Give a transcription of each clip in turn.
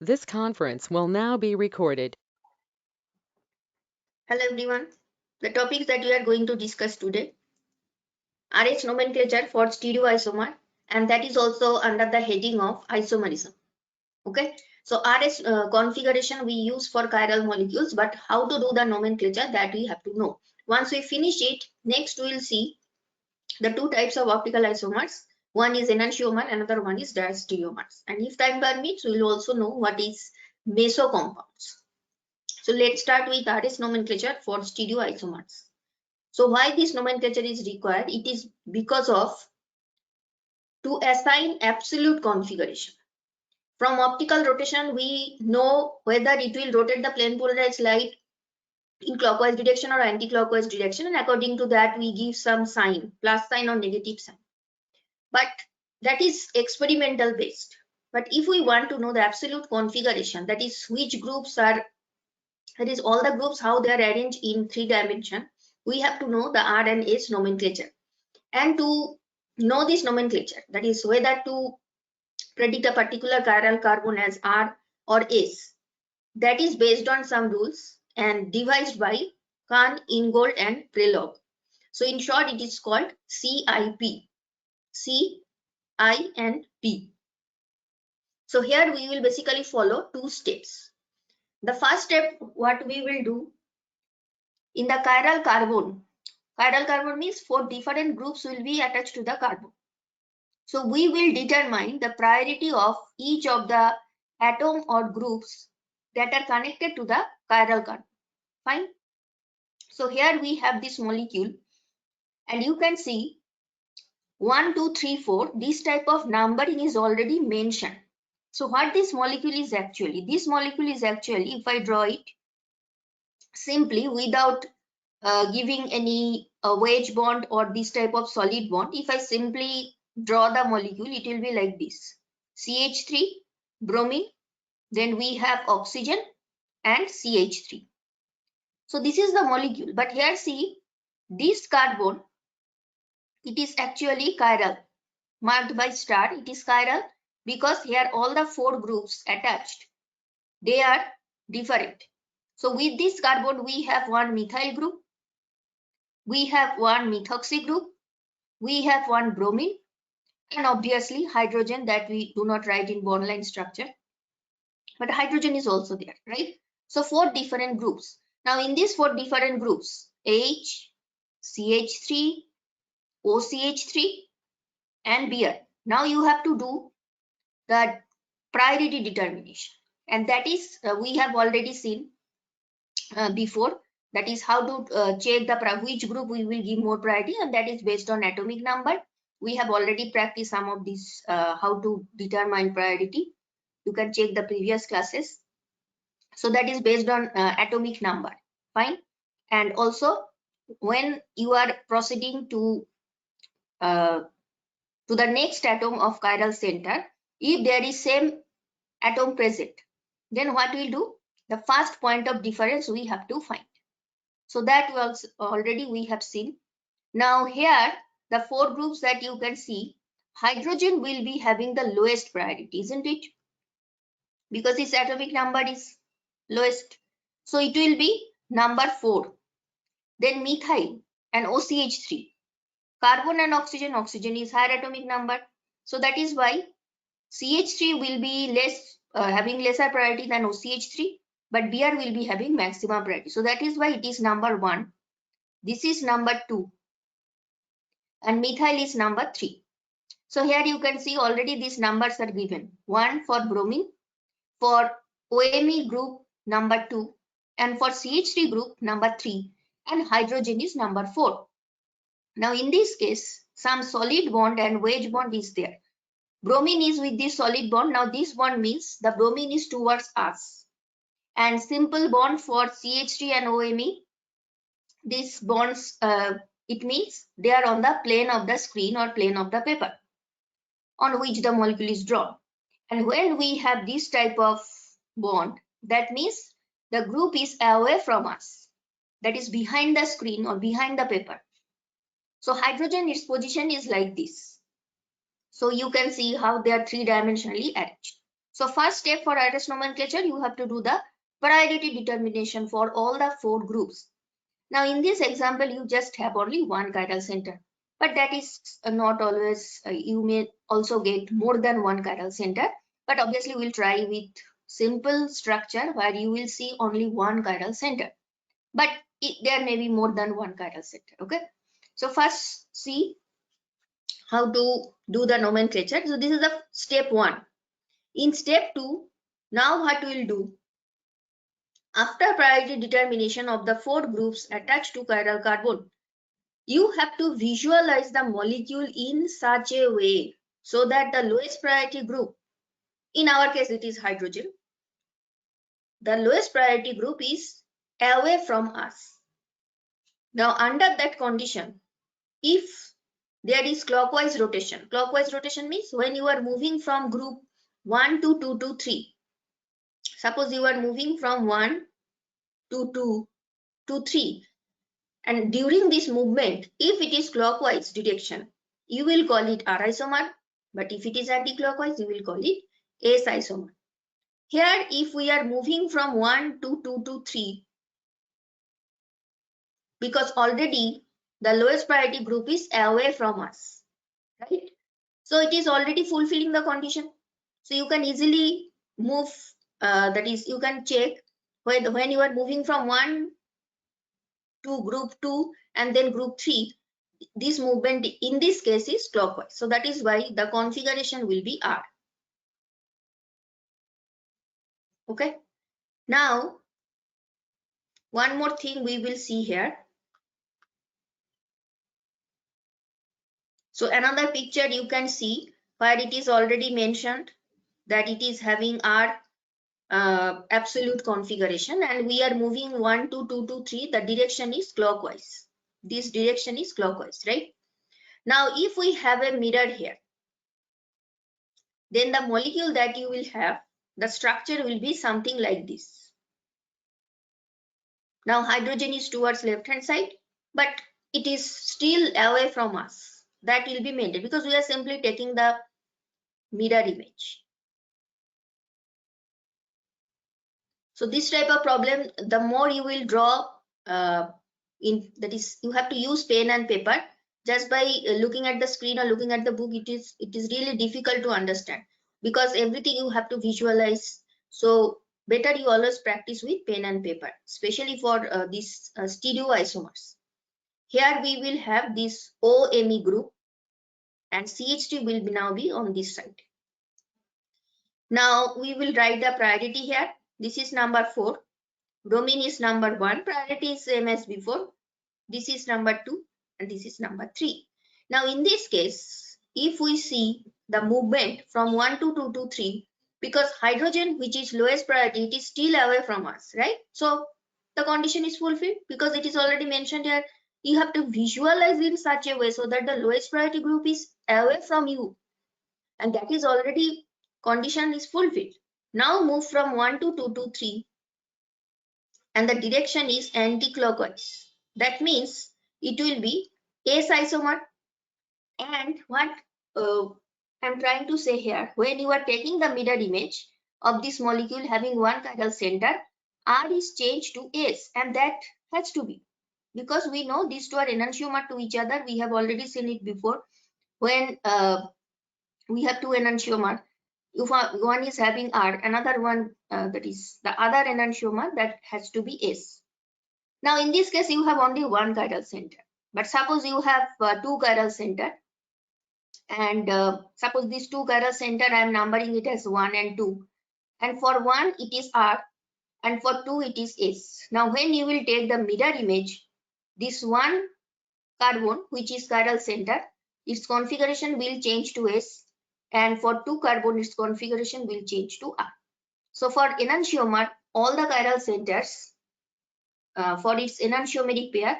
This conference will now be recorded. Hello everyone. The topics that we are going to discuss today are its nomenclature for stereoisomer, and that is also under the heading of isomerism. Okay, so RS configuration we use for chiral molecules, but how to do the nomenclature that we have to know. Once we finish it, next we will see the two types of optical isomers. One is enantiomer, another one is diastereomers. And if time permits, we will also know what is meso compounds. So let's start with RS nomenclature for stereoisomers. So why this nomenclature is required? It is because of to assign absolute configuration. From optical rotation, we know whether it will rotate the plane polarized light in clockwise direction or anti-clockwise direction, and according to that we give some sign, plus sign or negative sign. But that is experimental based. But if we want to know the absolute configuration, that is which groups are, that is all the groups how they are arranged in 3 dimension, we have to know the R and S nomenclature. And to know this nomenclature, that is whether to predict a particular chiral carbon as R or S, that is based on some rules and devised by Kahn, Ingold and Prelog. So in short, it is called CIP. C, I and P. So here we will basically follow 2 steps. The first step, what we will do in the chiral carbon means 4 different groups will be attached to the carbon. So we will determine the priority of each of the atom or groups that are connected to the chiral carbon. Fine. So here we have this molecule, and you can see 1, 2, 3, 4. This type of numbering is already mentioned. So what this molecule is actually? This molecule is actually, if I draw it simply without giving any wedge bond or this type of solid bond, if I simply draw the molecule, it will be like this: CH3, bromine, then we have oxygen and CH3. So this is the molecule, but here see this carbon, it is actually chiral, marked by star. It is chiral because here all the 4 groups attached, they are different. So with this carbon we have one methyl group, we have one methoxy group, we have one bromine, and obviously hydrogen that we do not write in bond line structure, but hydrogen is also there, right? So 4 different groups. Now in these 4 different groups, H, CH3, OCH3 and Br. Now you have to do the priority determination, and that is we have already seen before. That is how to check the which group we will give more priority, and that is based on atomic number. We have already practiced some of these how to determine priority. You can check the previous classes. So that is based on atomic number. Fine. And also when you are proceeding to the next atom of chiral center, if there is same atom present, then what we'll do? The first point of difference we have to find. So that was already we have seen. Now here the 4 groups that you can see, hydrogen will be having the lowest priority, isn't it? Because its atomic number is lowest. So it will be number 4. Then methyl and OCH3. Carbon and oxygen, oxygen is higher atomic number. So that is why CH3 will be less having lesser priority than OCH3, but Br will be having maximum priority. So that is why it is number 1. This is number 2. And methyl is number 3. So here you can see already these numbers are given. 1 for bromine, for OMe group number 2, and for CH3 group number 3, and hydrogen is number 4. Now in this case, some solid bond and wedge bond is there. Bromine is with this solid bond. Now this bond means the bromine is towards us. And simple bond for CH3 and OMe, these bonds, it means they are on the plane of the screen or plane of the paper on which the molecule is drawn. And when we have this type of bond, that means the group is away from us, that is behind the screen or behind the paper. So hydrogen, its position is like this. So you can see how they are 3-dimensionally arranged. So first step for RH nomenclature, you have to do the priority determination for all the 4 groups. Now in this example, you just have only one chiral center, but that is not always, you may also get more than one chiral center, but obviously we'll try with simple structure where you will see only one chiral center, but there may be more than one chiral center. Okay, so first see how to do the nomenclature. So this is the step 1. In step 2, now what we'll do, after priority determination of the 4 groups attached to chiral carbon, you have to visualize the molecule in such a way so that the lowest priority group, in our case it is hydrogen, the lowest priority group is away from us. Now under that condition, if there is clockwise rotation means when you are moving from group 1 to 2 to 3, suppose you are moving from 1 to 2 to 3, and during this movement, if it is clockwise direction, you will call it R isomer, but if it is anti-clockwise, you will call it S isomer. Here, if we are moving from 1 to 2 to 3, because already the lowest priority group is away from us, right? So it is already fulfilling the condition. So you can easily move, that is, you can check when you are moving from 1 to group 2 and then group 3, this movement in this case is clockwise. So that is why the configuration will be R. Okay. Now, one more thing we will see here. So another picture you can see where it is already mentioned that it is having R absolute configuration, and we are moving 1 to 2 to 3. The direction is clockwise. This direction is clockwise, right? Now, if we have a mirror here, then the molecule that you will have, the structure will be something like this. Now hydrogen is towards left hand side, but it is still away from us. That will be maintained because we are simply taking the mirror image. So this type of problem, the more you will draw, that is, you have to use pen and paper. Just by looking at the screen or looking at the book, it is really difficult to understand because everything you have to visualize. So better you always practice with pen and paper, especially for these stereoisomers. Here we will have this OMe group and CH2 will now be on this side. Now we will write the priority here. This is number 4. Bromine is number 1. Priority is same as before. This is number 2 and this is number 3. Now in this case, if we see the movement from 1 to 2 to 3, because hydrogen, which is lowest priority, it is still away from us, right? So the condition is fulfilled because it is already mentioned here. You have to visualize in such a way so that the lowest priority group is away from you, and that is already condition is fulfilled. Now move from 1 to 2 to 3, and the direction is anti-clockwise. That means it will be S isomer. And what I'm trying to say here, when you are taking the mirror image of this molecule having one chiral center, R is changed to S, and that has to be, because we know these two are enantiomer to each other. We have already seen it before. When we have two enantiomer, if one is having R, another one, that is the other enantiomer, that has to be S. Now in this case you have only one chiral center, but suppose you have two chiral center, and suppose these two chiral center I am numbering it as 1 and 2, and for 1 it is R and for 2 it is S. Now when you will take the mirror image, this one carbon, which is chiral center, its configuration will change to S, and for 2 carbon its configuration will change to R. So for enantiomer, all the chiral centers, for its enantiomeric pair,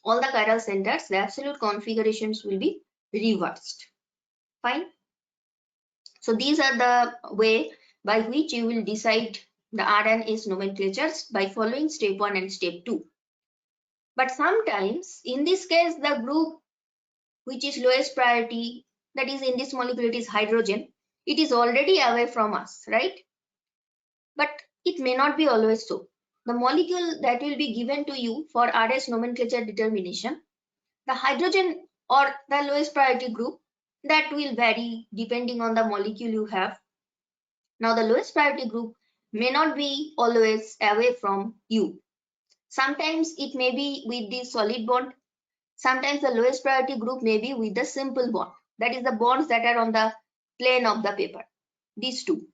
all the chiral centers, the absolute configurations will be reversed. Fine. So these are the way by which you will decide the R and S nomenclatures by following step 1 and step 2. But sometimes in this case the group which is lowest priority, that is in this molecule it is hydrogen, it is already away from us, right? But it may not be always so. The molecule that will be given to you for RS nomenclature determination, the hydrogen or the lowest priority group, that will vary depending on the molecule you have. Now the lowest priority group may not be always away from you. Sometimes it may be with the solid bond. Sometimes the lowest priority group may be with the simple bond. That is the bonds that are on the plane of the paper. These two.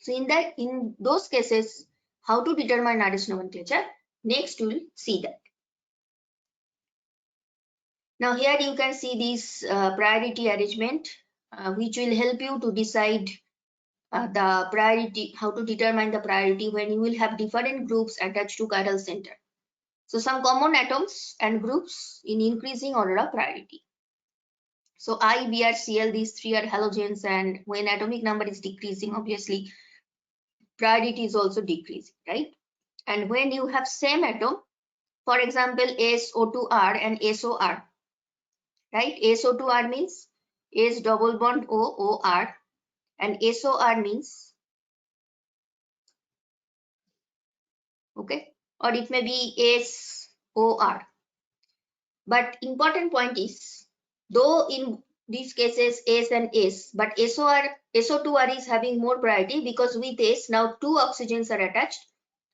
So in those cases, how to determine RS nomenclature? Next we'll see that. Now here you can see this priority arrangement, which will help you to decide the priority, how to determine the priority when you will have different groups attached to chiral center. So some common atoms and groups in increasing order of priority. So I, Br, Cl, these three are halogens, and when atomic number is decreasing, obviously priority is also decreasing, right? And when you have same atom, for example, SO2R and SOR, right? SO2R means S double bond OR, and SOR means, okay, or it may be SOR. But important point is, though in these cases S and S, but SO2R is having more priority because with S now two oxygens are attached.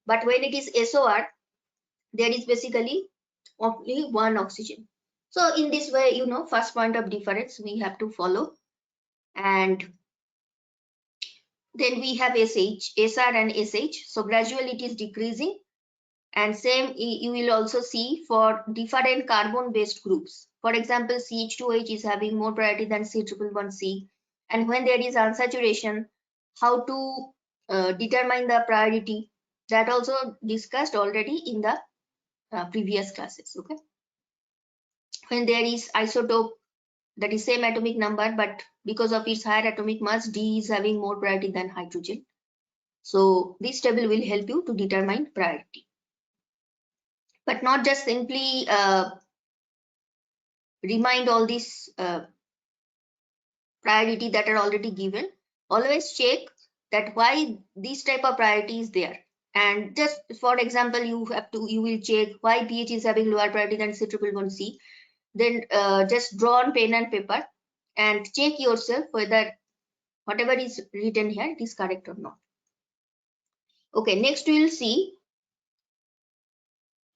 But when it is SOR, there is basically only one oxygen. So in this way, you know, first point of difference we have to follow. And then we have SH, SR and SH. So gradually it is decreasing. And same you will also see for different carbon based groups. For example, CH2H is having more priority than C111C. And when there is unsaturation, how to determine the priority, that also discussed already in the previous classes. Okay. When there is isotope, that is same atomic number, but because of its higher atomic mass, D is having more priority than hydrogen. So this table will help you to determine priority. But not just simply remind all these priority that are already given. Always check that why this type of priority is there. And just for example, you will check why pH is having lower priority than C111C. Then just draw on pen and paper and check yourself whether whatever is written here is correct or not. Okay, next we will see.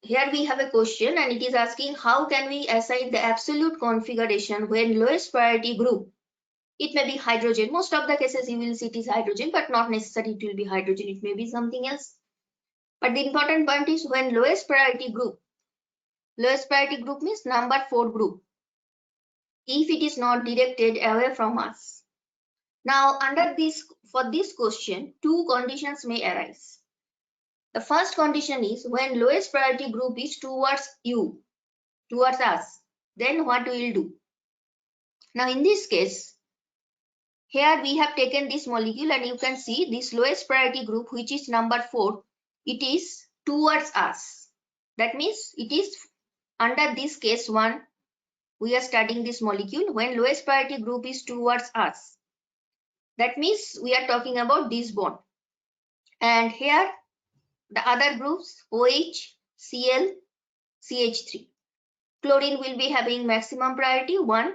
Here we have a question and it is asking how can we assign the absolute configuration when lowest priority group, it may be hydrogen. Most of the cases you will see it is hydrogen, but not necessarily it will be hydrogen, it may be something else. But the important point is when lowest priority group means number 4 group, if it is not directed away from us. Now under this, for this question, two conditions may arise. The first condition is when lowest priority group is towards you, towards us, then what we will do? Now in this case, here we have taken this molecule and you can see this lowest priority group, which is number 4, it is towards us. That means it is under this case 1, we are studying this molecule when lowest priority group is towards us. That means we are talking about this bond. And here the other groups OH, Cl, CH3. Chlorine will be having maximum priority 1.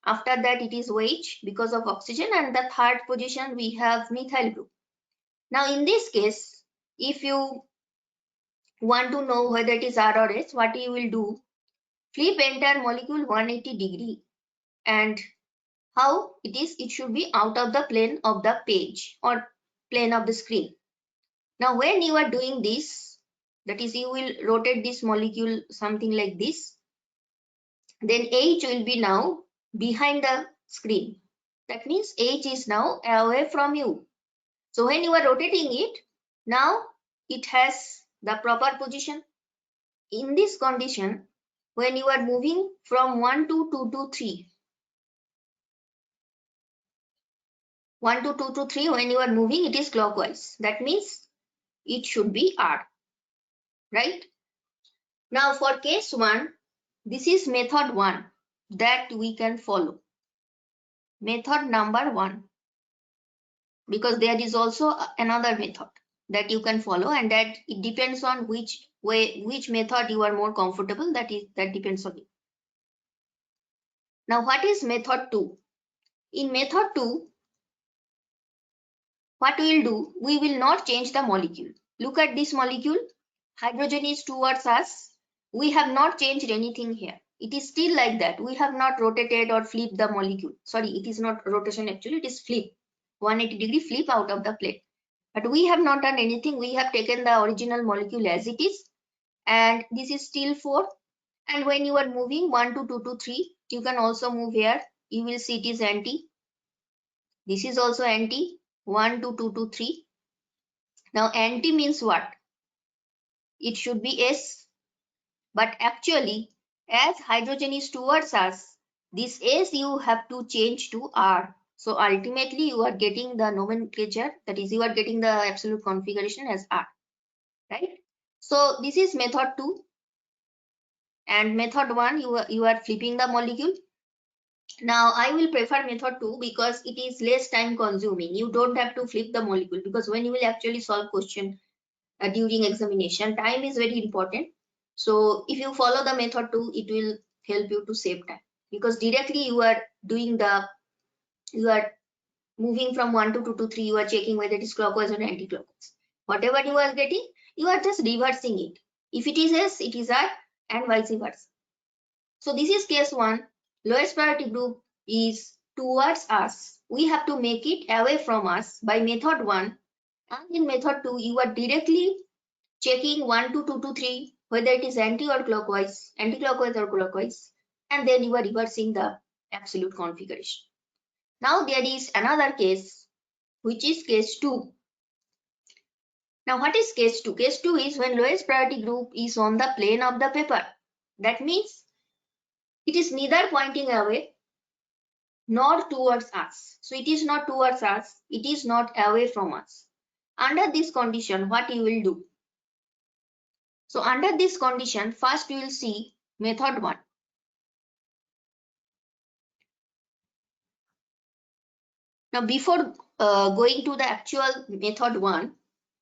After that it is OH because of oxygen, and the third position we have methyl group. Now in this case, if you want to know whether it is R or S, what you will do? Flip entire molecule 180 degree, and how it is? It should be out of the plane of the page or plane of the screen. Now when you are doing this, that is you will rotate this molecule something like this, then H will be now behind the screen. That means H is now away from you. So when you are rotating it, now it has the proper position. In this condition, when you are moving from 1 to 2 to 3, 1 to 2 to 3, when you are moving, it is clockwise. That means it should be R, right? Now for case 1, this is method 1 that we can follow. Method number 1. because there is also another method that you can follow, and that it depends on which method you are more comfortable. That depends on you. Now, what is method 2? In method 2, what we will do, we will not change the molecule. Look at this molecule. Hydrogen is towards us. We have not changed anything here. It is still like that. We have not rotated or flipped the molecule. Sorry, it is not rotation actually, it is flip. 180-degree flip out of the plate. But we have not done anything. We have taken the original molecule as it is. And this is still 4. And when you are moving 1 to 2 to 3, you can also move here. You will see it is anti. This is also anti. 1 to 2 to 3. Now anti means what? It should be S. But actually, as hydrogen is towards us, this S you have to change to R. So ultimately you are getting the nomenclature, that is, you are getting the absolute configuration as R. Right? So this is method 2. And method 1, you are flipping the molecule. Now I will prefer method 2 because it is less time consuming. You don't have to flip the molecule, because when you will actually solve question during examination, time is very important. So if you follow the method 2, it will help you to save time, because directly you are moving from 1 to 2 to 3, you are checking whether it is clockwise or anti-clockwise. Whatever you are getting, you are just reversing it. If it is S, it is R, and vice versa. So this is case 1. Lowest priority group is towards us. We have to make it away from us by method 1. And in method 2, you are directly checking 1 to 2 to 3, whether it is anti-clockwise or clockwise, and then you are reversing the absolute configuration. Now there is another case, which is case 2. Now what is case 2? Case 2 is when lowest priority group is on the plane of the paper. That means it is neither pointing away nor towards us. So it is not towards us, it is not away from us. Under this condition, what you will do? So under this condition, first we will see method 1. Now before going to the actual method 1,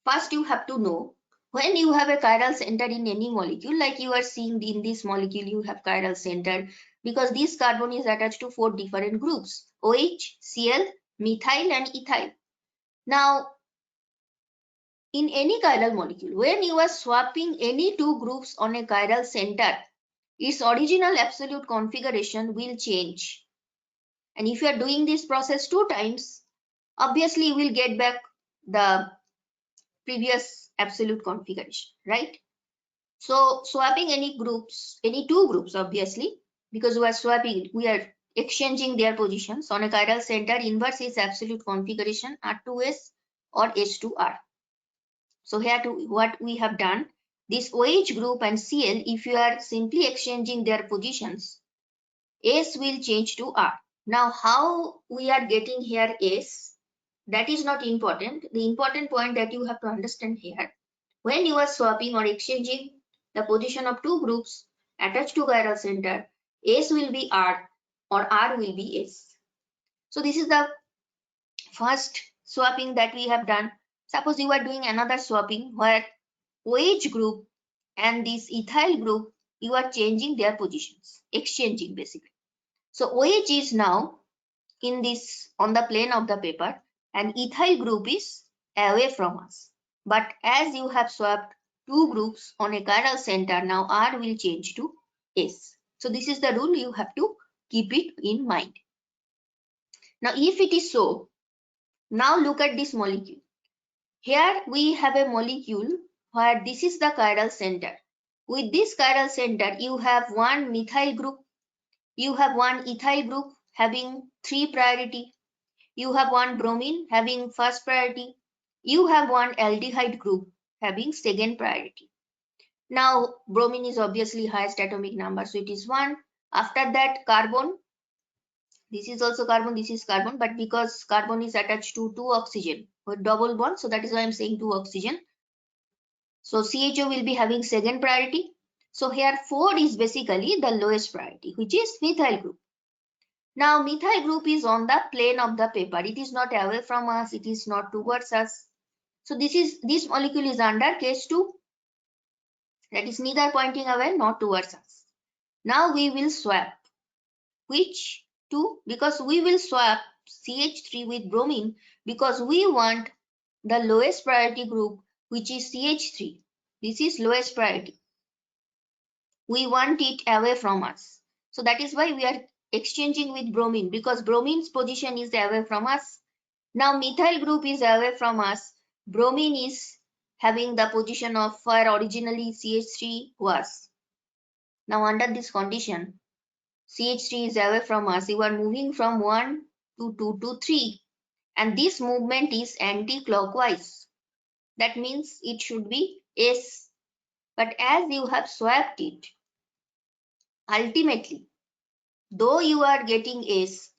first you have to know, when you have a chiral center in any molecule, like you are seeing in this molecule, you have chiral center because this carbon is attached to 4 different groups: OH, Cl, methyl and ethyl. Now in any chiral molecule, when you are swapping any 2 groups on a chiral center, its original absolute configuration will change. And if you are doing this process 2 times, obviously you will get back the previous absolute configuration, right? So swapping any 2 groups, obviously, because we are exchanging their positions on a chiral center, inverse is absolute configuration R2S or S2R. So here what we have done, this OH group and Cl, if you are simply exchanging their positions, S will change to R. Now how we are getting here S, that is not important. The important point that you have to understand here, when you are swapping or exchanging the position of 2 groups attached to chiral center, S will be R or R will be S. So this is the first swapping that we have done. Suppose you are doing another swapping where OH group and this ethyl group, you are changing their positions, exchanging basically. So OH is now in this on the plane of the paper and ethyl group is away from us. But as you have swapped 2 groups on a chiral center, now R will change to S. So this is the rule, you have to keep it in mind. Now if it is so, now look at this molecule. Here we have a molecule where this is the chiral center. With this chiral center, you have one methyl group, you have one ethyl group having 3 priority, you have one bromine having first priority, you have one aldehyde group having second priority. Now bromine is obviously highest atomic number, so it is 1. After that carbon, this is also carbon, this is carbon, but because carbon is attached to 2 oxygen with double bond, so that is why I am saying 2 oxygen. So CHO will be having second priority. So here 4 is basically the lowest priority, which is methyl group. Now methyl group is on the plane of the paper. It is not away from us. It is not towards us. So this molecule is under case 2. That is neither pointing away nor towards us. Now we will swap. Which 2? Because we will swap CH3 with bromine because we want the lowest priority group, which is CH3. This is lowest priority. We want it away from us. So that is why we are exchanging with bromine, because bromine's position is away from us. Now methyl group is away from us. Bromine is having the position of where originally CH3 was. Now under this condition, CH3 is away from us. You are moving from 1 to 2 to 3. And this movement is anti-clockwise. That means it should be S. But as you have swapped it, ultimately, though you are getting S,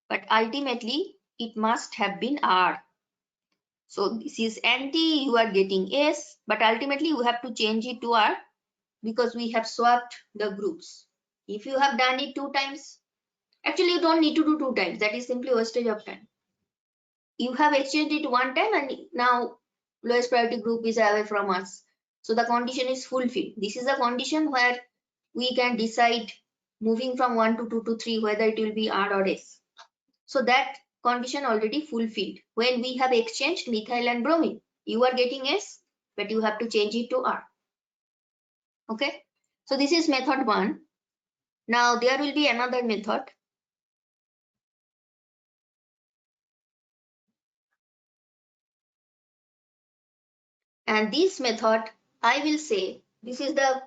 but ultimately it must have been R. So this is anti, you are getting S, but ultimately you have to change it to R because we have swapped the groups. If you have done it 2 times, actually you don't need to do 2 times. That is simply wastage of time. You have exchanged it 1 time and now lowest priority group is away from us. So the condition is fulfilled. This is a condition where we can decide moving from 1 to 2 to 3 whether it will be R or S. So that condition already fulfilled. When we have exchanged methyl and bromine, you are getting S, but you have to change it to R. Okay. So this is method 1. Now there will be another method. And this method, I will say, this is the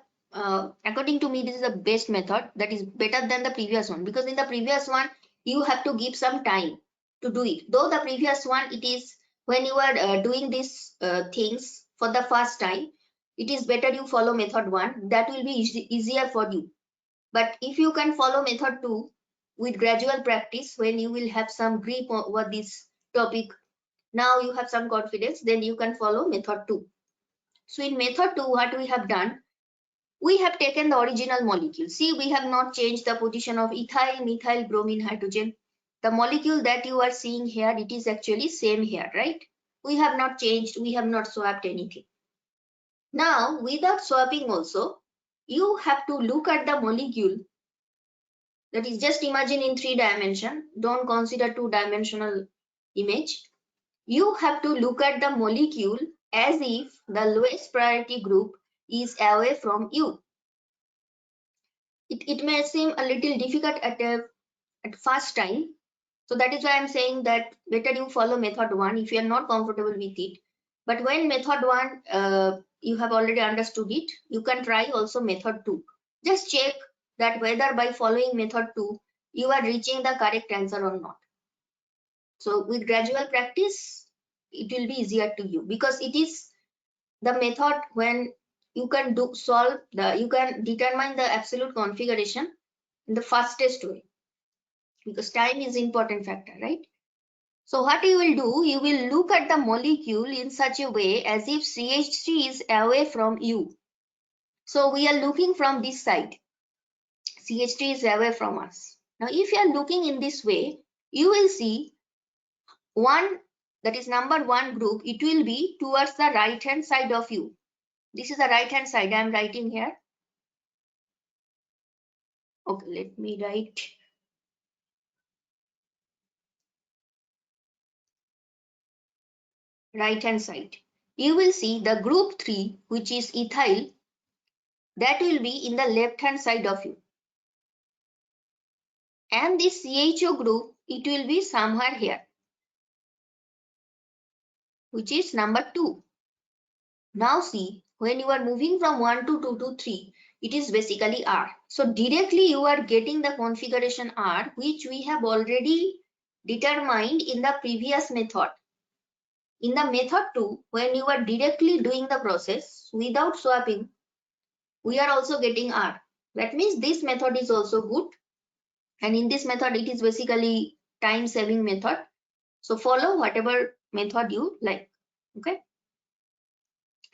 according to me, this is the best method, that is better than the previous one, because in the previous one you have to give some time to do it. Though the previous one, it is when you are doing these things for the first time, it is better you follow method 1. That will be easier for you. But if you can follow method 2 with gradual practice, when you will have some grip over this topic, now you have some confidence, then you can follow method 2. So in method 2, what we have done, we have taken the original molecule. See, we have not changed the position of ethyl, methyl, bromine, hydrogen. The molecule that you are seeing here, it is actually same here, right? We have not changed, we have not swapped anything. Now, without swapping also, you have to look at the molecule. That is, just imagine in 3 dimension. Don't consider 2-dimensional image. You have to look at the molecule as if the lowest priority group is away from you. It may seem a little difficult at first time. So that is why I'm saying that better you follow method 1 if you are not comfortable with it. But when method 1 you have already understood it, you can try also method 2. Just check that whether by following method 2 you are reaching the correct answer or not. So with gradual practice, it will be easier to you, because it is the method when you can you can determine the absolute configuration in the fastest way, because time is important factor, right? So what you will do, you will look at the molecule in such a way as if CH3 is away from you. So we are looking from this side. CH3 is away from us. Now if you are looking in this way, you will see one, that is number 1 group, it will be towards the right hand side of you. This is the right hand side I am writing here. Okay, let me write right hand side. You will see the group 3, which is ethyl, that will be in the left hand side of you. And this CHO group, it will be somewhere here, which is number 2. Now see, when you are moving from 1 to 2 to 3, it is basically R. So directly you are getting the configuration R, which we have already determined in the previous method. In the method 2, when you are directly doing the process without swapping, we are also getting R. That means this method is also good. And in this method, it is basically time saving method. So follow whatever method you like. Okay.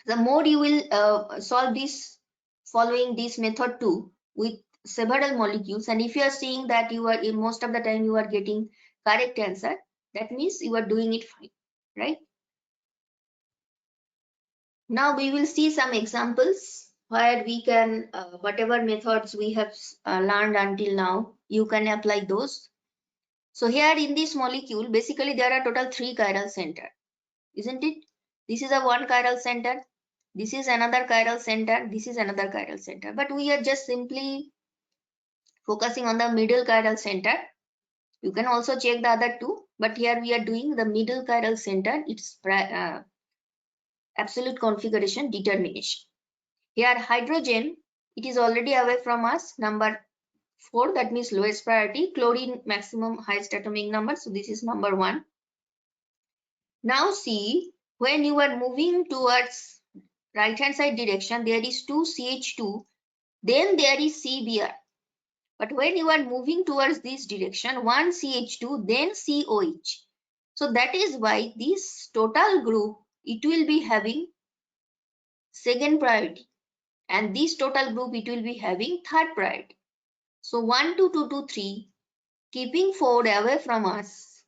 The more you will solve this following this method 2 with several molecules, and if you are seeing that you are most of the time you are getting correct answer, that means you are doing it fine, right? Now we will see some examples where we can whatever methods we have learned until now, you can apply those. So here in this molecule, basically there are total 3 chiral center, isn't it? This is a one chiral center, this is another chiral center, this is another chiral center, but we are just simply focusing on the middle chiral center. You can also check the other two, but here we are doing the middle chiral center, its absolute configuration determination. Here hydrogen, it is already away from us, number 4, that means lowest priority. Chlorine, maximum highest atomic number, so this is number 1. Now see, when you are moving towards right hand side direction, there is 2 CH2, then there is CBr. But when you are moving towards this direction, 1 CH2, then COH. So that is why this total group, it will be having second priority, and this total group, it will be having third priority. So 1, 2, 2, 2, 3, keeping 4 away from us,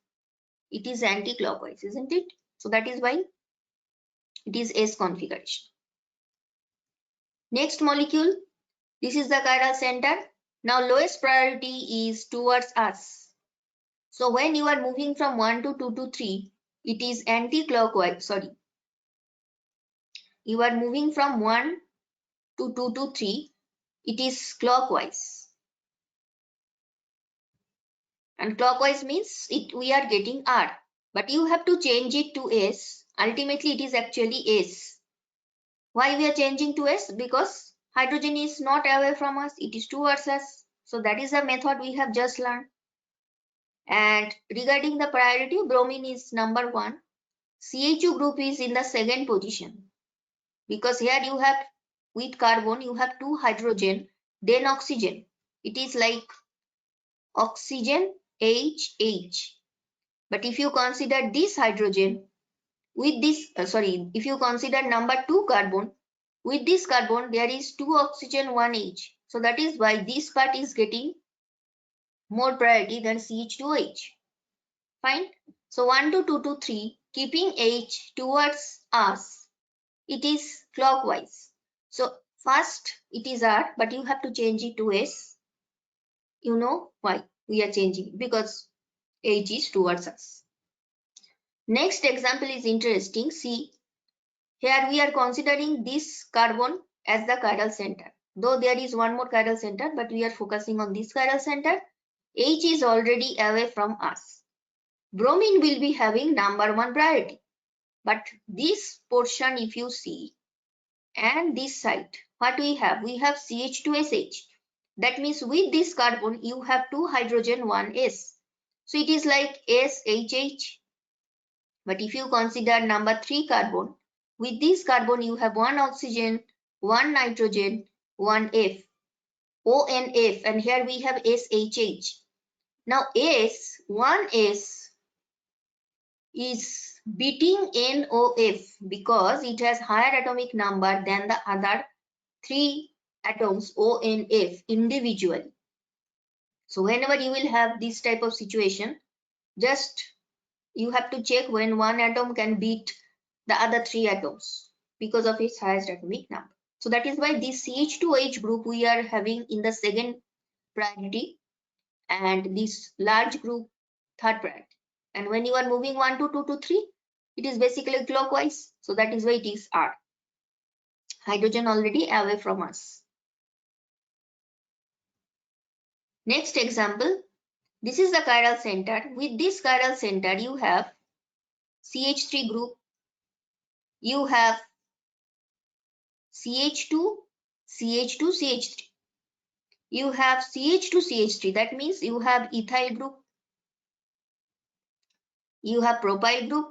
it is anti-clockwise, isn't it? So that is why it is S configuration. Next molecule, this is the chiral center. Now lowest priority is towards us. So when you are moving from 1 to 2 to 3, it is anti-clockwise, sorry. You are moving from 1 to 2 to 3, it is clockwise. And clockwise means we are getting R. But you have to change it to S. Ultimately, it is actually S. Why we are changing to S? Because hydrogen is not away from us, it is towards us. So that is the method we have just learned. And regarding the priority, bromine is number 1. CH2 group is in the second position. Because here you have, with carbon, you have 2 hydrogen, then oxygen. It is like oxygen, H, H. But if you consider this hydrogen, with this, if you consider number 2 carbon, with this carbon, there is 2 oxygen, 1 H. So that is why this part is getting more priority than CH2OH. Fine. So 1 to 2 to 3, keeping H towards us, it is clockwise. So first it is R, but you have to change it to S. You know why we are changing, because H is towards us. Next example is interesting. See, here we are considering this carbon as the chiral center. Though there is one more chiral center, but we are focusing on this chiral center. H is already away from us. Bromine will be having number 1 priority. But this portion, if you see, and this side, what we have? We have CH2SH. That means with this carbon, you have 2 hydrogen, 1 S. So it is like SHH. But if you consider number 3 carbon, with this carbon, you have 1 oxygen, 1 nitrogen, 1 F, ONF, and here we have SHH. Now S, 1S is beating NOF because it has higher atomic number than the other 3 atoms ONF individually. So whenever you will have this type of situation, just you have to check when one atom can beat the other 3 atoms because of its highest atomic number. So that is why this CH2H group we are having in the second priority, and this large group third priority. And when you are moving 1 to 2 to 3, it is basically clockwise. So that is why it is R. Hydrogen already away from us. Next example. This is the chiral center. With this chiral center, you have CH3 group. You have CH2, CH2, CH3. You have CH2, CH3. That means you have ethyl group. You have propyl group.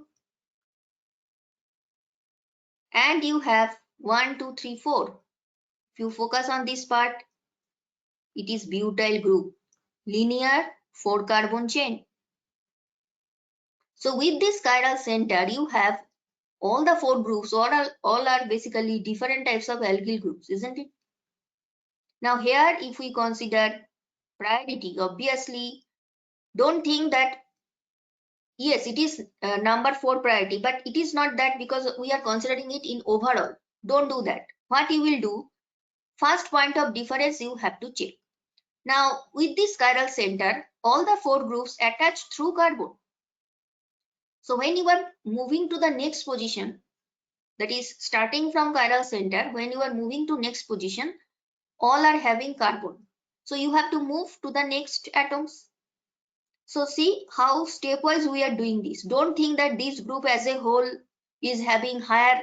And you have 1, 2, 3, 4. If you focus on this part, it is butyl group. Linear 4 carbon chain. So with this chiral center, you have all the 4 groups, all are basically different types of alkyl groups, isn't it? Now here if we consider priority, obviously don't think that yes, it is number 4 priority, but it is not that because we are considering it in overall. Don't do that. What you will do, first point of difference you have to check. Now with this chiral center, all the 4 groups attached through carbon. So when you are moving to the next position, that is starting from chiral center, when you are moving to next position, all are having carbon. So you have to move to the next atoms. So see how stepwise we are doing this. Don't think that this group as a whole is having higher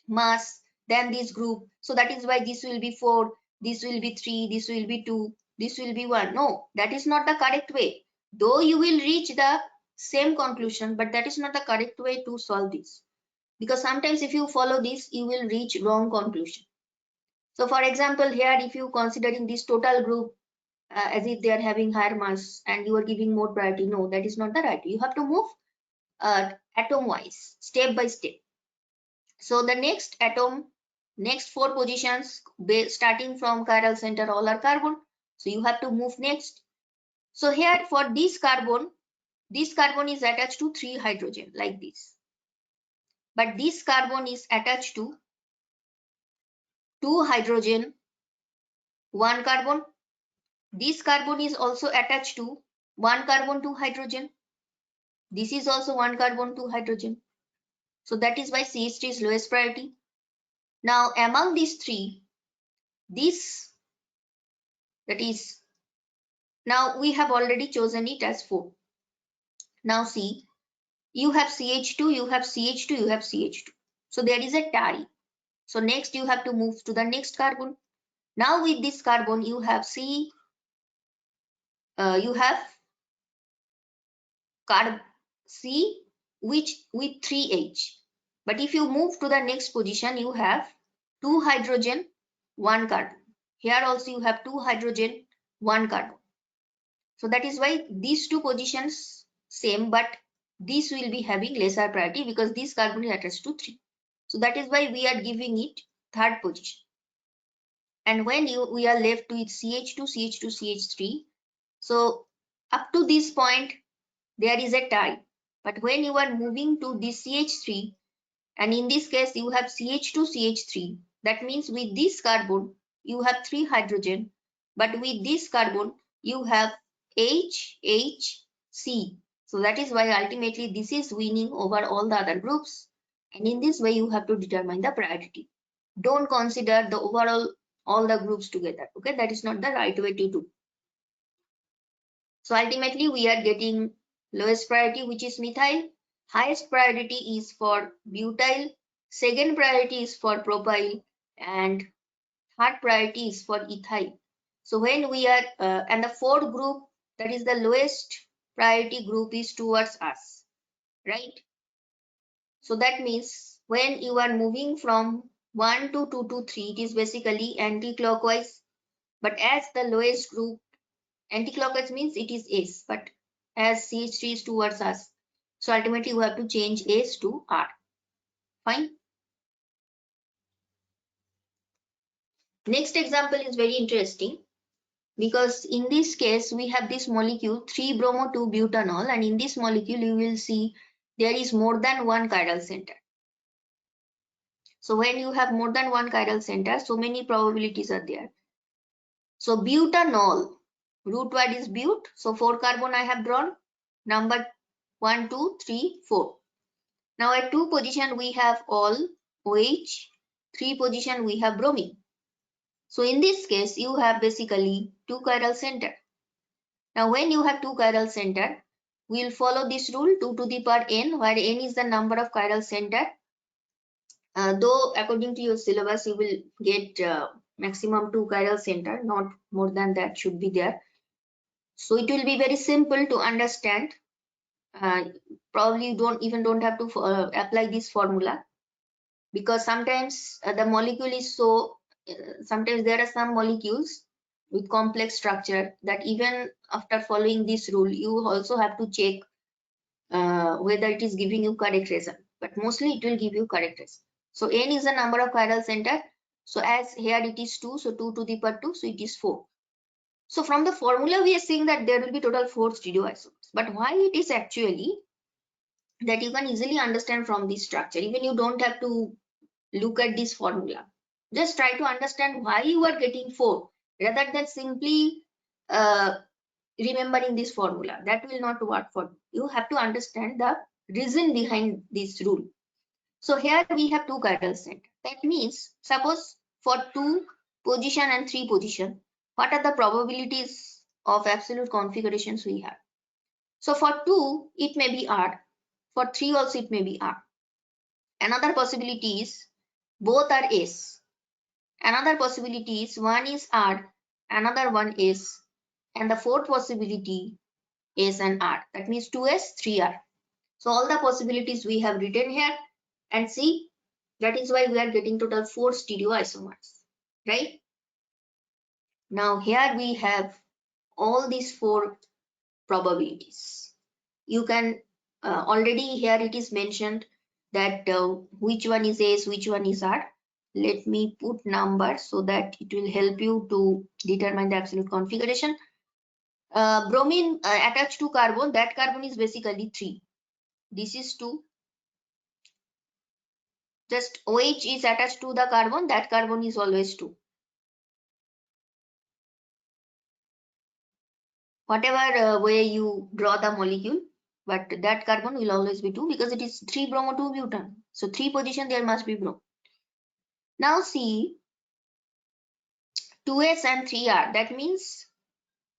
mass than this group. So that is why this will be 4, this will be 3, this will be 2, this will be 1. No, that is not the correct way. Though you will reach the same conclusion, but that is not the correct way to solve this. Because sometimes if you follow this, you will reach wrong conclusion. So for example, here if you considering this total group as if they are having higher mass and you are giving more priority, no, that is not the right. You have to move atom wise, step by step. So the next atom, next 4 positions starting from chiral center, all are carbon. So you have to move next. So here for this carbon is attached to 3 hydrogen like this. But this carbon is attached to 2 hydrogen, 1 carbon. This carbon is also attached to 1 carbon, 2 hydrogen. This is also 1 carbon, 2 hydrogen. So that is why CH3 is lowest priority. Now among these 3, this, that is, now we have already chosen it as 4. Now see, you have CH2, you have CH2, you have CH2. So there is a tie. So next you have to move to the next carbon. Now with this carbon you have you have carb C which with 3H. But if you move to the next position, you have 2 hydrogen, 1 carbon. Here also you have 2 hydrogen, 1 carbon. So that is why these 2 positions same, but this will be having lesser priority because this carbon is attached to 3. So that is why we are giving it 3rd position. And when we are left with CH2, CH2, CH3, so up to this point there is a tie. But when you are moving to this CH3, and in this case you have CH2, CH3, that means with this carbon you have 3 hydrogen, but with this carbon you have H, H, C. So that is why ultimately this is winning over all the other groups. And in this way you have to determine the priority. Don't consider the overall all the groups together. Okay, that is not the right way to do. So ultimately we are getting lowest priority, which is methyl. Highest priority is for butyl. Second priority is for propyl, and 3rd priority is for ethyl. So when we are and the 4th group, that is the lowest priority group, is towards us, right? So that means when you are moving from 1 to 2 to 3, it is basically anti-clockwise. But as the lowest group, anti-clockwise means it is S, but as CH3 is towards us, so ultimately you have to change S to R. Fine. Next example is very interesting because in this case we have this molecule 3-bromo-2-butanol, and in this molecule you will see there is more than 1 chiral center. So when you have more than 1 chiral center, so many probabilities are there. So butanol, root word is but, so 4 carbon I have drawn, number 1, 2, 3, 4. Now at 2 position we have all OH, 3 position we have bromine. So in this case you have basically 2 chiral center. Now when you have 2 chiral center, we will follow this rule 2 to the power n, where n is the number of chiral center. Though according to your syllabus you will get maximum 2 chiral center, not more than that should be there. So it will be very simple to understand. Probably you don't have to apply this formula, because sometimes the molecule is so sometimes there are some molecules with complex structure that even after following this rule you also have to check whether it is giving you correct result, but mostly it will give you correct result. So n is the number of chiral center. So as here it is 2, so 2 to the power 2, so it is 4. So from the formula we are saying that there will be total 4 stereoisomers. But why it is actually, that you can easily understand from this structure. Even you don't have to look at this formula. Just try to understand why you are getting 4 rather than simply remembering this formula. That will not work for you. You have to understand the reason behind this rule. So here we have 2 chiral centers. That means suppose for 2 position and 3 position, what are the probabilities of absolute configurations we have? So for 2 it may be R, for 3 also it may be R. Another possibility is both are S. Another possibility is one is R, another one is, and the fourth possibility S and R. That means 2S, 3R. So all the possibilities we have written here, and see, that is why we are getting total 4 stereoisomers, right? Now here we have all these 4 probabilities. You can already here it is mentioned that which one is S, which one is R. Let me put number so that it will help you to determine the absolute configuration. Bromine attached to carbon, that carbon is basically 3. This is 2. Just OH is attached to the carbon, that carbon is always 2. Whatever way you draw the molecule, but that carbon will always be 2 because it is 3 bromo 2 butane. So 3 position there must be brom. Now see 2S and 3R. That means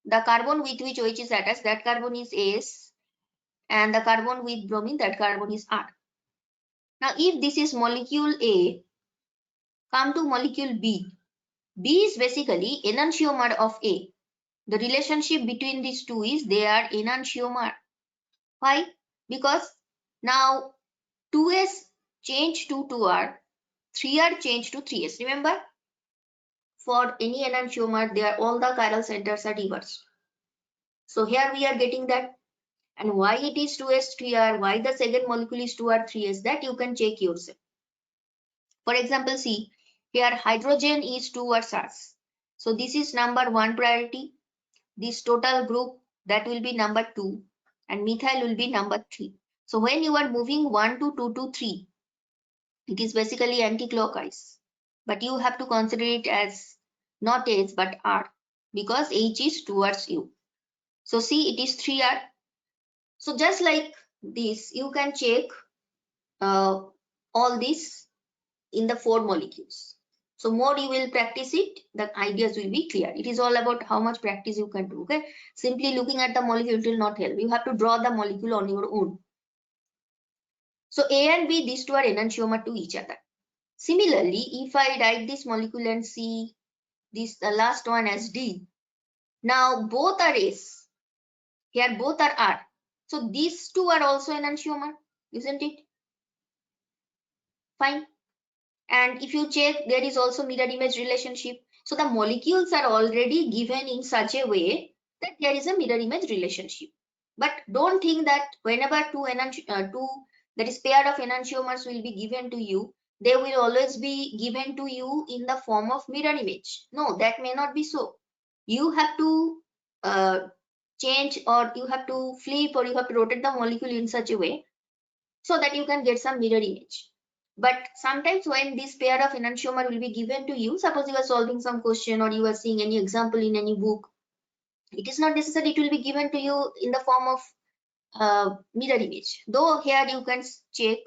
the carbon with which OH is attached, that carbon is S, and the carbon with bromine, that carbon is R. Now if this is molecule A, come to molecule B. B is basically enantiomer of A. The relationship between these two is they are enantiomer. Why? Because now 2S changed to 2R, 3R changed to 3S. Remember, for any enantiomer, there all the chiral centers are reversed. So here we are getting that. And why it is 2S, 3R, why the second molecule is 2R, 3S, that you can check yourself. For example, see, here hydrogen is 2 Rs. So this is number 1 priority. This total group, that will be number 2. And methyl will be number 3. So when you are moving 1 to 2 to 3, it is basically anti-clockwise. But you have to consider it as not H but R, because H is towards you. So see, it is 3R. So just like this, you can check all this in the 4 molecules. So more you will practice it, the ideas will be clear. It is all about how much practice you can do. Okay, simply looking at the molecule will not help. You have to draw the molecule on your own. So A and B, these two are enantiomer to each other. Similarly, if I write this molecule and see this the last one as D, now both are S. Here both are R. So these two are also enantiomer, isn't it? Fine. And if you check, there is also mirror image relationship. So the molecules are already given in such a way that there is a mirror image relationship. But don't think that whenever two that is pair of enantiomers will be given to you, they will always be given to you in the form of mirror image. No, that may not be so. You have to change, or you have to flip, or you have to rotate the molecule in such a way so that you can get some mirror image. But sometimes when this pair of enantiomer will be given to you, suppose you are solving some question or you are seeing any example in any book, it is not necessary it will be given to you in the form of mirror image. Though here you can check,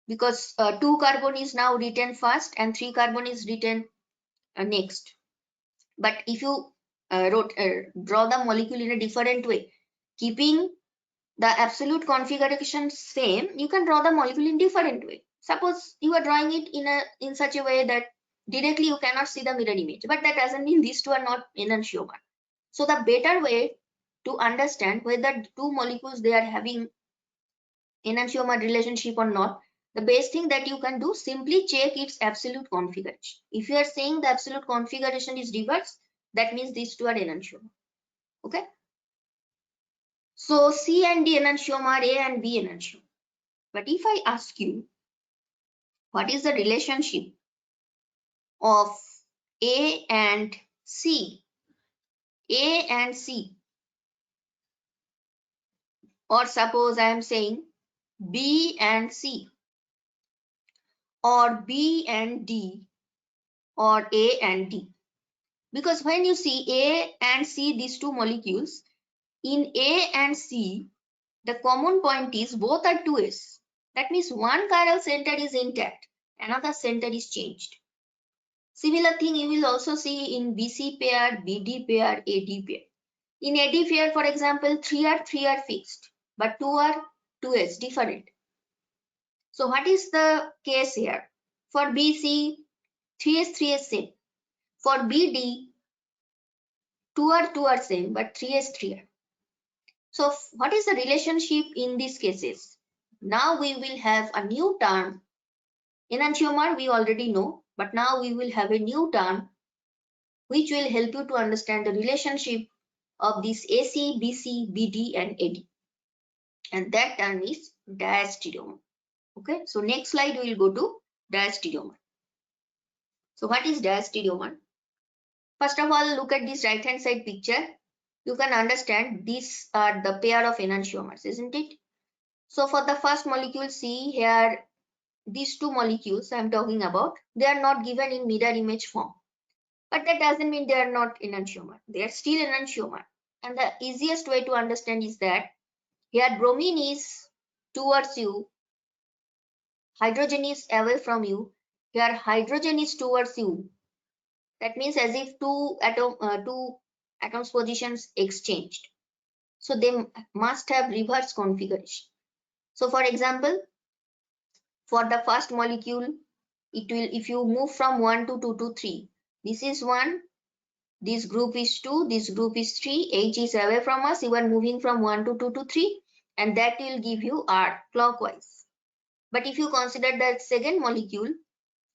because 2 carbon is now written first and 3 carbon is written next. But if you draw the molecule in a different way, keeping the absolute configuration same, you can draw the molecule in different way. Suppose you are drawing it in such a way that directly you cannot see the mirror image, but that doesn't mean these two are not enantiomer. So the better way to understand whether two molecules they are having enantiomer relationship or not, the best thing that you can do, simply check its absolute configuration. If you are saying the absolute configuration is reversed, that means these two are enantiomer. Okay. So C and D enantiomer, A and B enantiomer. But if I ask you, what is the relationship of A and C, A and C, or suppose I am saying B and C, or B and D, or A and D. Because when you see A and C, these two molecules, in A and C, the common point is both are 2s. That means one chiral center is intact, another center is changed. Similar thing you will also see in BC pair, BD pair, AD pair. In AD pair, for example, 3 are fixed, but 2 are 2s, different. So what is the case here? For BC, 3s same. For BD, 2 are same, but 3s 3 are. So what is the relationship in these cases? Now we will have a new term. Enantiomer we already know, but now we will have a new term which will help you to understand the relationship of this AC, BC, BD and AD. And that term is diastereomer. Okay, so next slide we will go to diastereomer. So what is diastereomer? First of all, look at this right hand side picture. You can understand these are the pair of enantiomers, isn't it? So for the first molecule, see here, these two molecules I am talking about, they are not given in mirror image form. But that doesn't mean they are not enantiomer. They are still enantiomer. And the easiest way to understand is that here bromine is towards you, hydrogen is away from you, here hydrogen is towards you. That means as if two atoms positions exchanged. So they must have reverse configuration. So for example, for the first molecule, it will, if you move from 1 to 2 to 3, this is 1, this group is 2, this group is 3, H is away from us, you are moving from 1 to 2 to 3, and that will give you R clockwise. But if you consider the second molecule,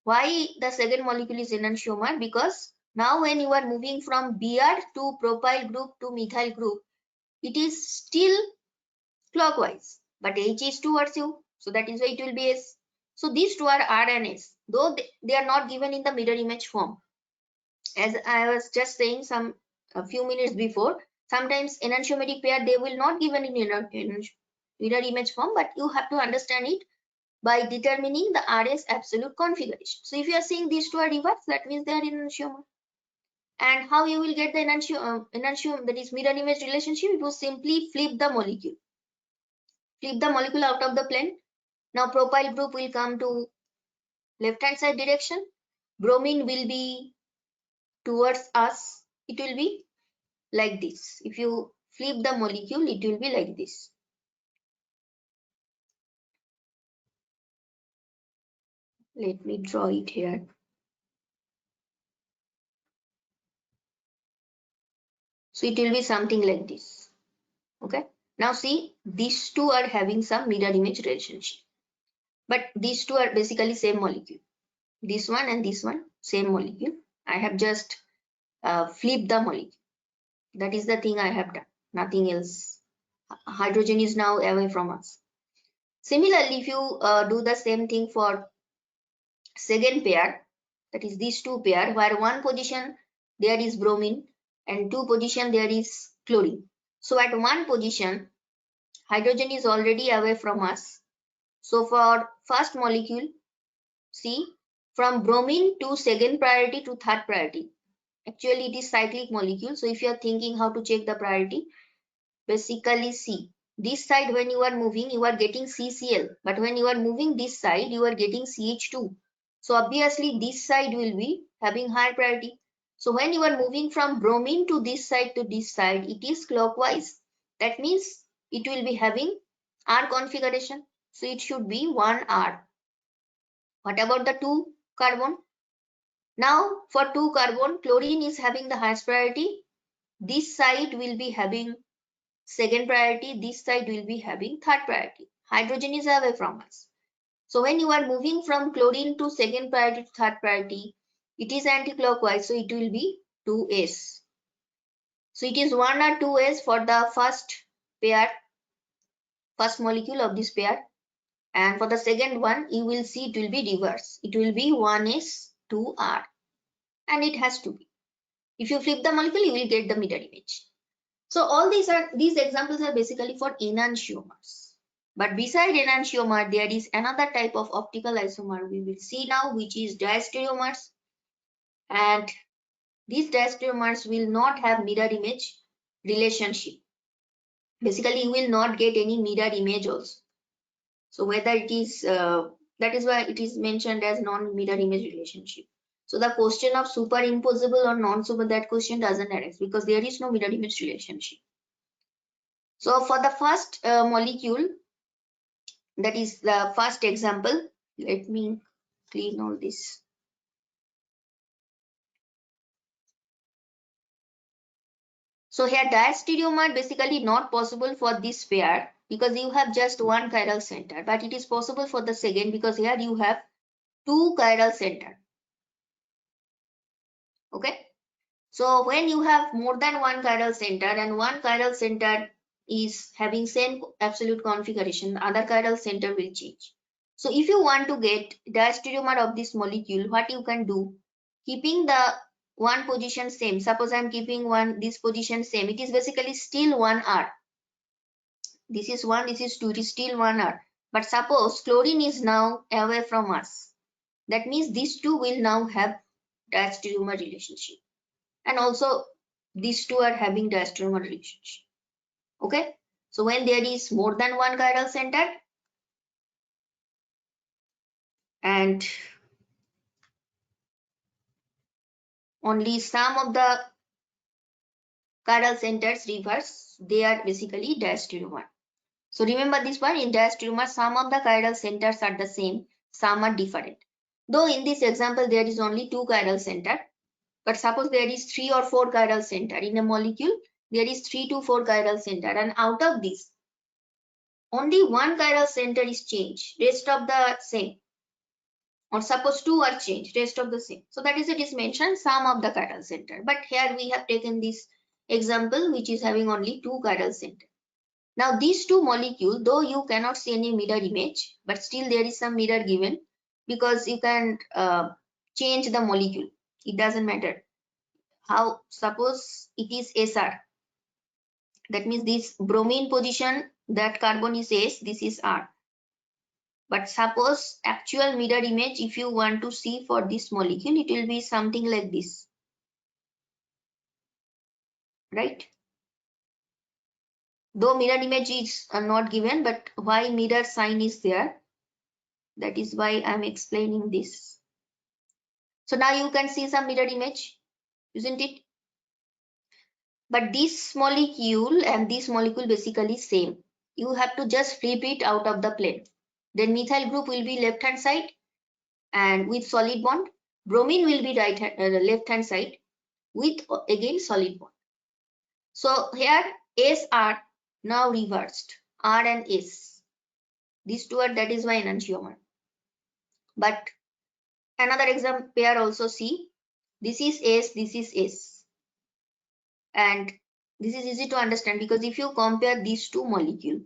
why the second molecule is enantiomer? Because now when you are moving from Br to propyl group to methyl group, it is still clockwise, but H is towards you, so that is why it will be S. So these two are R and S, though they are not given in the mirror image form. As I was just saying a few minutes before, sometimes enantiomeric pair they will not given in mirror image form, but you have to understand it by determining the RS absolute configuration. So if you are seeing these two are reversed, that means they are enantiomer. And how you will get the enantiomer, that is mirror image relationship? You simply flip the molecule. Flip the molecule out of the plane. Now propyl group will come to left hand side direction. Bromine will be towards us. It will be like this. If you flip the molecule, it will be like this. Let me draw it here. So it will be something like this. Okay. Now see, these two are having some mirror image relationship. But these two are basically same molecule. This one and this one, same molecule. I have just flipped the molecule. That is the thing I have done. Nothing else. Hydrogen is now away from us. Similarly, if you do the same thing for second pair, that is these two pair, where one position there is bromine and two position there is chlorine. So at one position, hydrogen is already away from us. So for first molecule, see, from bromine to second priority to third priority. Actually, it is cyclic molecule. So if you are thinking how to check the priority, basically see, this side when you are moving, you are getting CCl. But when you are moving this side, you are getting CH2. So obviously this side will be having higher priority. So when you are moving from bromine to this side, it is clockwise. That means it will be having R configuration. So it should be 1R. What about the 2 carbon? Now for 2 carbon, chlorine is having the highest priority. This side will be having second priority. This side will be having third priority. Hydrogen is away from us. So when you are moving from chlorine to second priority to third priority, it is anti-clockwise. So it will be 2s. So it is 1 or 2s for the first pair, first molecule of this pair. And for the second one, you will see it will be reverse. It will be 1s, 2r. and it has to be. If you flip the molecule, you will get the mirror image. So all these examples are basically for enantiomers. But beside enantiomer, there is another type of optical isomer we will see now, which is diastereomers. And these diastereomers will not have mirror image relationship. Basically, you will not get any mirror image also. So whether it is, that is why it is mentioned as non-mirror image relationship. So the question of superimposable or non-super, that question doesn't arise because there is no mirror image relationship. So for the first molecule, that is the first example, let me clean all this. So here diastereomer basically not possible for this pair because you have just one chiral center, but it is possible for the second because here you have two chiral center. Okay. So when you have more than one chiral center and one chiral center is having same absolute configuration, the other chiral center will change. So if you want to get diastereomer of this molecule, what you can do, keeping the one position same, suppose I am keeping this position same, it is basically still one R. This is 1, this is 2, it is still 1 R. But suppose chlorine is now away from us. That means these two will now have diastereomer relationship. And also these two are having diastereomer relationship. Okay. So when there is more than one chiral center and only some of the chiral centers reverse, they are basically diastereomer. So remember this one, in diastereomer, some of the chiral centers are the same, some are different. Though in this example there is only two chiral center, but suppose there is 3 or 4 chiral center in a molecule, there is 3 to 4 chiral center, and out of this only one chiral center is changed, rest of the same. Or suppose 2 are changed, rest of the same. So that is, it is mentioned sum of the chiral center. But here we have taken this example which is having only 2 chiral center. Now these two molecules, though you cannot see any mirror image, but still there is some mirror given because you can change the molecule. It doesn't matter. How, suppose it is SR. That means this bromine position, that carbon is S, this is R. But suppose actual mirror image, if you want to see for this molecule, it will be something like this. Right? Though mirror image is not given, but why mirror sign is there? That is why I am explaining this. So now you can see some mirror image, isn't it? But this molecule and this molecule basically same. You have to just flip it out of the plane. Then methyl group will be left hand side and with solid bond. Bromine will be left hand side with again solid bond. So here S are now reversed, R and S. These two are, that is why enantiomer. But another example pair also see. This is S, this is S. And this is easy to understand because if you compare these two molecules,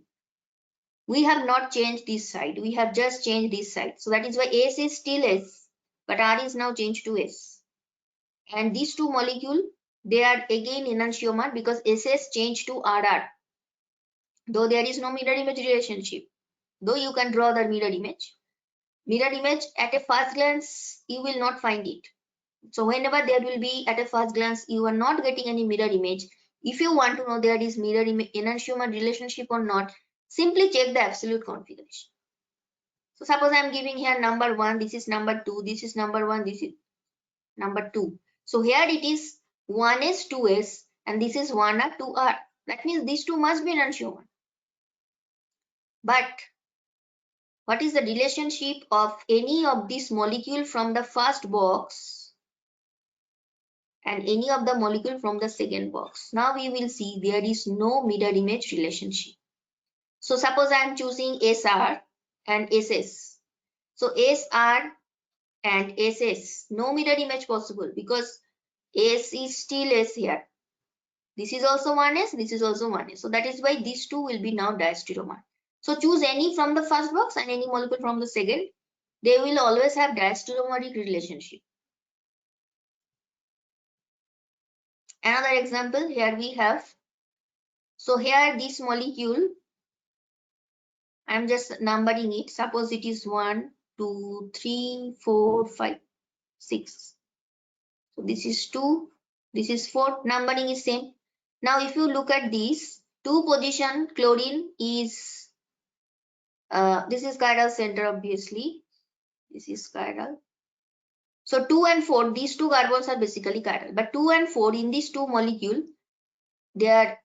we have not changed this side. We have just changed this side. So that is why S is still S, but R is now changed to S. And these two molecules, they are again enantiomer because SS changed to RR. Though there is no mirror image relationship, though you can draw the mirror image at a first glance, you will not find it. So whenever there will be at a first glance, you are not getting any mirror image. If you want to know there is mirror enantiomer relationship or not, simply check the absolute configuration. So suppose I am giving here number 1, this is number 2, this is number 1, this is number 2. So here it is 1s, 2s, and this is 1r, 2r. That means these two must be enantiomer. But what is the relationship of any of this molecule from the first box and any of the molecule from the second box? Now we will see there is no mirror image relationship. So suppose I am choosing SR and SS. So SR and SS, no mirror image possible because S is still S here. This is also 1s, this is also 1s. So that is why these two will be now diastereomer. So choose any from the first box and any molecule from the second. They will always have diastereomeric relationship. Another example here we have. So here this molecule, I am just numbering it. Suppose it is 1, 2, 3, 4, 5, 6. So this is 2, this is 4. Numbering is same. Now if you look at this, 2 position chlorine is this is chiral center, obviously. This is chiral. So 2 and 4, these two carbons are basically chiral. But 2 and 4 in these two molecule, they are,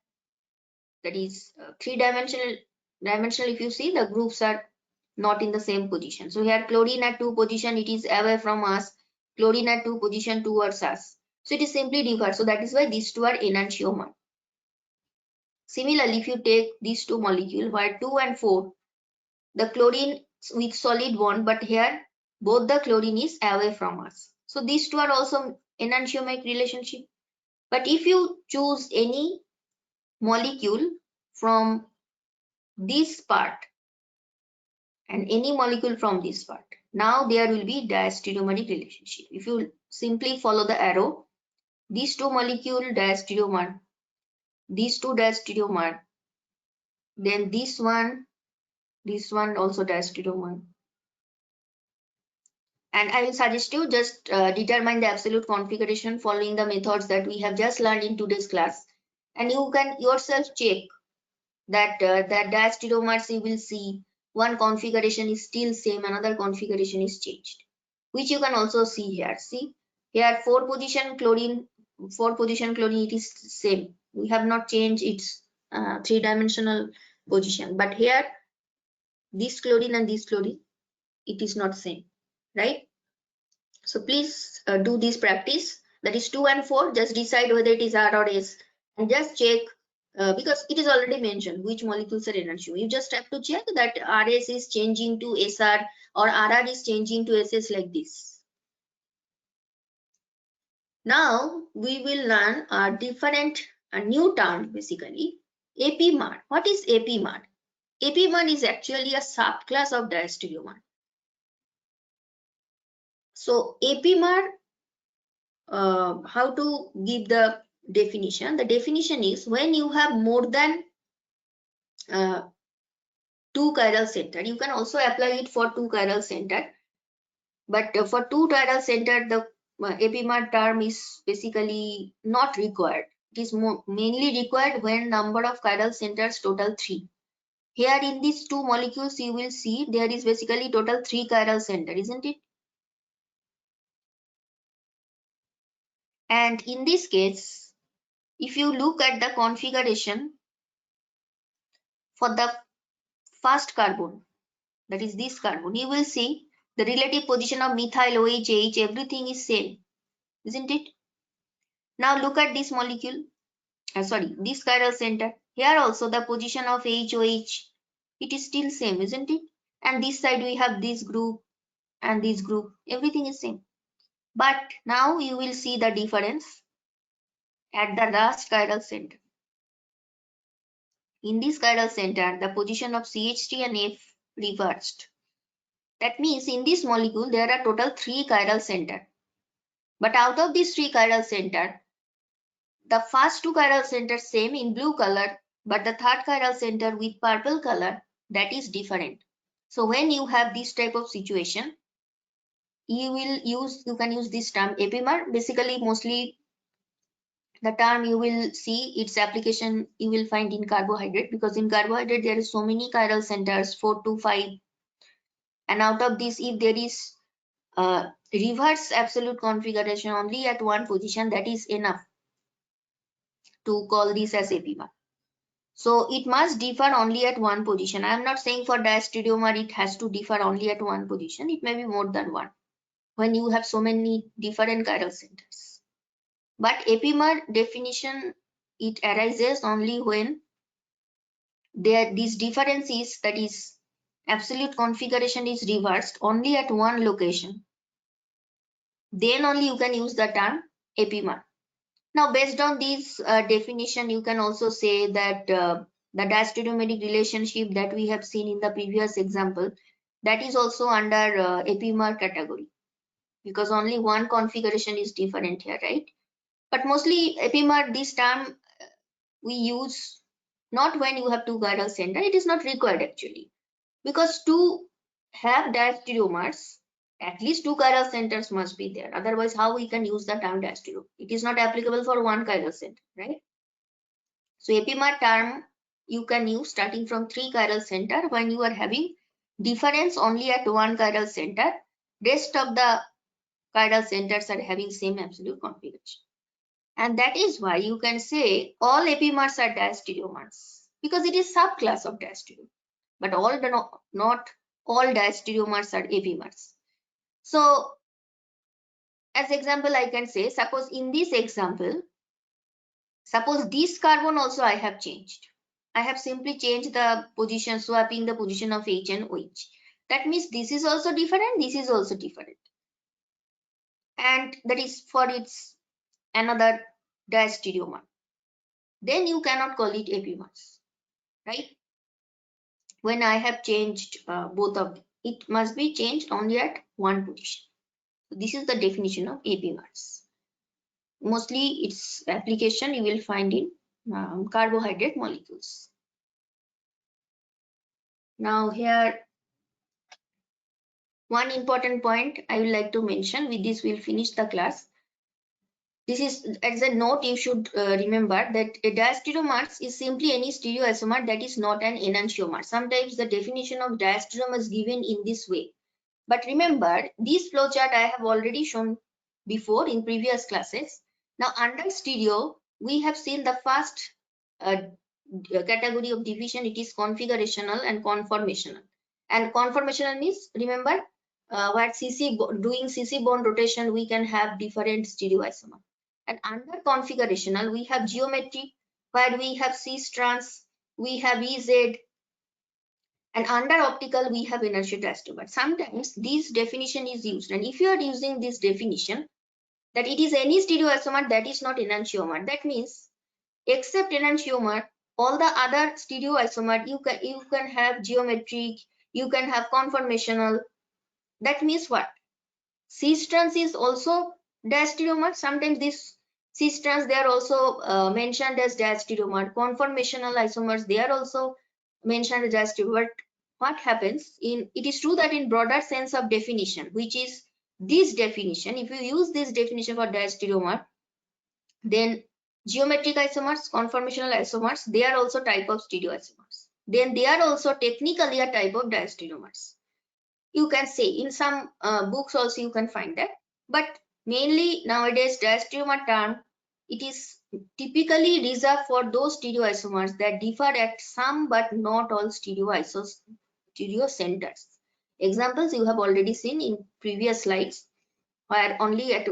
that is 3-dimensional. If you see, the groups are not in the same position. So here chlorine at 2 position, it is away from us. Chlorine at 2 position towards us. So it is simply different. So that is why these two are enantiomer. Similarly, if you take these two molecules where 2 and 4, the chlorine with solid bond, but here both the chlorine is away from us. So these two are also enantiomic relationship. But if you choose any molecule from this part and any molecule from this part, now there will be diastereomeric relationship. If you simply follow the arrow, these two molecule diastereomer, these two diastereomer, then this one also diastereomer. And I will suggest you just determine the absolute configuration following the methods that we have just learned in today's class. And you can yourself check that that diastereomers you will see one configuration is still same, another configuration is changed, which you can also see here. See here 4 position chlorine, it is same. We have not changed its 3-dimensional position, but here this chlorine and this chlorine, it is not same, right? So please do this practice, that is 2 and 4. Just decide whether it is R or S and just check because it is already mentioned which molecules are enantiomer. You just have to check that RS is changing to SR or RR is changing to SS like this. Now we will learn a new term, basically APMR. What is APMR? APMR is actually a subclass of diastereomer. So APMR, how to give the definition? The definition is when you have more than 2 chiral center. You can also apply it for 2 chiral center, but for 2 chiral center, the APMR term is basically not required. It is mainly required when number of chiral centers total 3. Here in these two molecules, you will see there is basically total 3 chiral center, isn't it? And in this case, if you look at the configuration for the first carbon, that is this carbon, you will see the relative position of methyl, OH, AH, everything is same, isn't it? Now look at this molecule, this chiral center. Here also the position of HOH, it is still same, isn't it? And this side we have this group and this group, everything is same. But now you will see the difference at the last chiral center. In this chiral center, the position of CH3 and F reversed. That means in this molecule, there are total 3 chiral centers. But out of these 3 chiral centers, the first 2 chiral centers same in blue color, but the third chiral center with purple color, that is different. So when you have this type of situation, you can use this term APMR. Basically, mostly the term you will see its application you will find in carbohydrate, because in carbohydrate there is so many chiral centers, 4 to 5, and out of this, if there is reverse absolute configuration only at one position, that is enough to call this as APMR. So it must differ only at one position. I am not saying for diastereomer it has to differ only at one position. It may be more than one when you have so many different chiral centers. But APMR definition, it arises only when this difference is, that is absolute configuration is reversed only at one location. Then only you can use the term APMR. Now based on this definition, you can also say that the diastereomeric relationship that we have seen in the previous example, that is also under APMR category, because only one configuration is different here, right? But mostly epimer, this term we use not when you have two chiral center. It is not required actually, because to have diastereomers, at least two chiral centers must be there. Otherwise, how we can use the term diastereo? It is not applicable for one chiral center, right? So epimer term you can use starting from three chiral center when you are having difference only at one chiral center. Rest of the chiral centers are having same absolute configuration. And that is why you can say all epimers are diastereomers, because it is subclass of diastereo. But not all diastereomers are epimers. So as example, I can say, suppose in this example, suppose this carbon also I have changed. I have simply changed the position, swapping the position of H and OH. That means this is also different, this is also different. And that is for its another diastereomer. Then you cannot call it epimers, right? When I have changed both of them, it must be changed only at one position. So this is the definition of epimers. Mostly its application you will find in carbohydrate molecules. Now here one important point I would like to mention. With this we'll finish the class. This is as a note you should remember that a diastereomer is simply any stereoisomer that is not an enantiomer. Sometimes the definition of diastereomer is given in this way. But remember, this flowchart I have already shown before in previous classes. Now under stereo, we have seen the first category of division. It is configurational and conformational. And conformational means, remember, where doing CC bond rotation, we can have different stereoisomer. And under configurational, we have geometry, where we have cis trans, we have EZ, and under optical we have inertia diastereomer. Sometimes this definition is used, and if you are using this definition that it is any stereoisomer that is not enantiomer, that means except enantiomer, all the other stereoisomer you can have geometric, you can have conformational. That means what? Cis trans is also diastereomer. Sometimes this cis trans they are also mentioned as diastereomer. Conformational isomers they are also mentioned as diastereomer. But what happens in, it is true that in broader sense of definition, which is this definition, if you use this definition for diastereomer, then geometric isomers, conformational isomers, they are also type of stereoisomers. Then they are also technically a type of diastereomers. You can say in some books also you can find that, but mainly nowadays diastereomer term, it is typically reserved for those stereoisomers that differ at some but not all stereocenters. Examples you have already seen in previous slides, where only at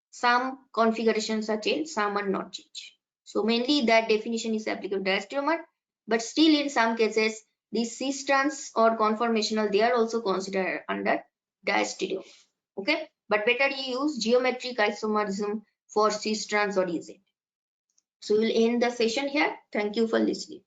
some configurations are changed, some are not changed. So mainly that definition is applicable to diastereomer, but still in some cases these cis trans or conformational they are also considered under diastereo. Okay, but better you use geometric isomerism for cis trans or EZ. So we'll end the session here. Thank you for listening.